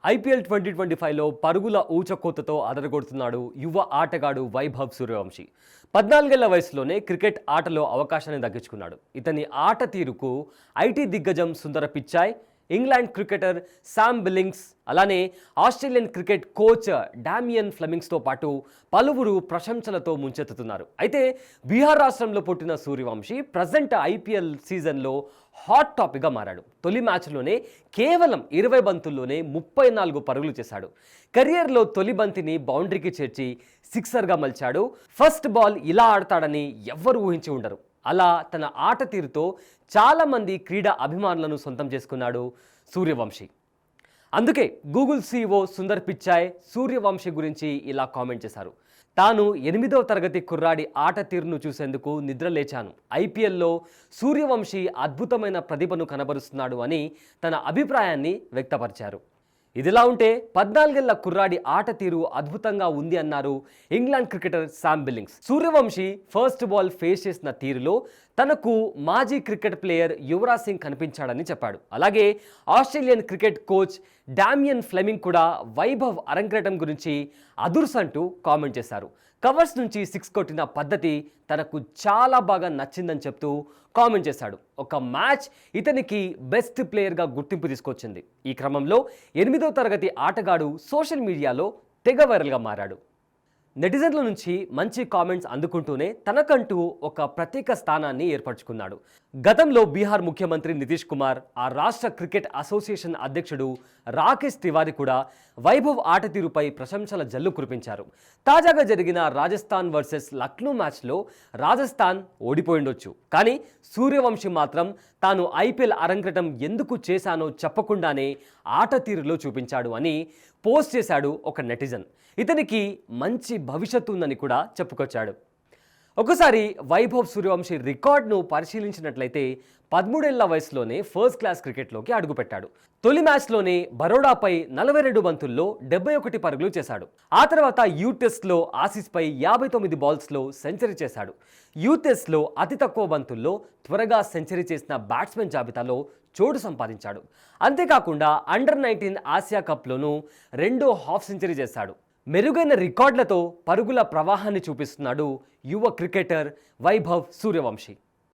IPL 2025లో పరుగుల ఊచకోతతో అదరగొడుతున్నాడు యువ ఆటగాడు వైభవ్ సూర్యవంశీ. 14 ఏళ్ల వయసులోనే క్రికెట్ ఆటలో అవకాశాన్ని దక్కించుకున్నాడు. ఇతని ఆట తీరుకు ఐటీ దిగ్గజం Sundar Pichai, England cricketer Sam Billings, అలానే ఆస్ట్రేలియన్ క్రికెట్ కోచ్ డామియన్ ఫ్లెమింగ్స్తో పాటు పలువురు ప్రశంసలతో ముంచెత్తుతున్నారు. అయితే బీహార్ రాష్ట్రంలో పుట్టిన సూర్యవంశీ ప్రజెంట్ ఐపీఎల్ సీజన్లో హాట్ టాపిక్గా మారాడు. తొలి మ్యాచ్లోనే కేవలం 20 బంతుల్లోనే 34 పరుగులు చేశాడు. కెరియర్లో తొలి బంతిని బౌండరీకి చేర్చి సిక్సర్గా మలిచాడు. ఫస్ట్ బాల్ ఇలా ఆడతాడని ఎవ్వరూ ఊహించి ఉండరు. అలా తన ఆట తీరుతో చాలామంది క్రీడా అభిమానులను సొంతం చేసుకున్నాడు సూర్యవంశీ. అందుకే గూగుల్ సీఈఓ సుందర్ పిచాయ్ సూర్యవంశీ గురించి ఇలా కామెంట్ చేశారు. తాను 8వ తరగతి కుర్రాడి ఆట తీరును చూసేందుకు నిద్రలేచాను. ఐపీఎల్లో సూర్యవంశీ అద్భుతమైన ప్రతిభను కనబరుస్తున్నాడు అని తన అభిప్రాయాన్ని వ్యక్తపరిచారు. ఇదిలా ఉంటే 14 ఏళ్ల కుర్రాడి ఆట తీరు అద్భుతంగా ఉంది అన్నారు England cricketer Sam Billings. Suryavanshi first ball face చేసిన తీరులో తనకు మాజీ క్రికెట్ ప్లేయర్ యువరాజ్ సింగ్ కనిపించాడని చెప్పాడు. అలాగే Australian cricket coach Damien Fleming కూడా వైభవ్ అరంగేటం గురించి అదుర్స్ అంటూ కామెంట్ చేశారు. కవర్స్ నుంచి 6 కొట్టిన పద్ధతి తనకు చాలా బాగా నచ్చిందని చెప్తూ కామెంట్ చేశాడు. ఒక మ్యాచ్ ఇతనికి బెస్ట్ ప్లేయర్గా గుర్తింపు తీసుకొచ్చింది. ఈ క్రమంలో 8వ తరగతి ఆటగాడు సోషల్ మీడియాలో తెగ వైరల్గా మారాడు. నెటిజన్ల నుంచి మంచి కామెంట్స్ అందుకుంటూనే తనకంటూ ఒక ప్రత్యేక స్థానాన్ని ఏర్పరచుకున్నాడు. గతంలో బీహార్ ముఖ్యమంత్రి నితీష్ కుమార్, ఆ రాష్ట్ర క్రికెట్ అసోసియేషన్ అధ్యక్షుడు రాకేష్ తివారీ కూడా వైభవ్ ఆట తీరుపై ప్రశంసల జల్లు కురిపించారు. తాజాగా జరిగిన రాజస్థాన్ వర్సెస్ లక్నో మ్యాచ్లో రాజస్థాన్ ఓడిపోయిండొచ్చు, కానీ సూర్యవంశీ మాత్రం తాను ఐపీఎల్ అరంగేటం ఎందుకు చేశానో చెప్పకుండానే ఆట తీరులో చూపించాడు అని పోస్ట్ చేశాడు ఒక నెటిజన్. ఇతనికి మంచి భవిష్యత్తు ఉందని కూడా చెప్పుకొచ్చాడు. ఒకసారి వైభవ్ సూర్యవంశీ రికార్డును పరిశీలించినట్లయితే 13 ఏళ్ల వయసులోనే ఫస్ట్ క్లాస్ క్రికెట్లోకి అడుగుపెట్టాడు. తొలి మ్యాచ్లోనే బరోడాపై 42 బంతుల్లో 71 పరుగులు చేశాడు. ఆ తర్వాత యూత్ టెస్ట్లో ఆసీస్పై 59 బాల్స్లో సెంచరీ చేశాడు. యూత్ టెస్ట్లో అతి తక్కువ బంతుల్లో త్వరగా సెంచరీ చేసిన బ్యాట్స్మెన్ జాబితాలో చోటు సంపాదించాడు. అంతేకాకుండా అండర్-19 ఆసియా కప్లోనూ 2 హాఫ్ సెంచరీ చేశాడు. మెరుగైన రికార్డులతో పరుగుల ప్రవాహాన్ని చూపిస్తున్నాడు యువ క్రికెటర్ వైభవ్ సూర్యవంశీ.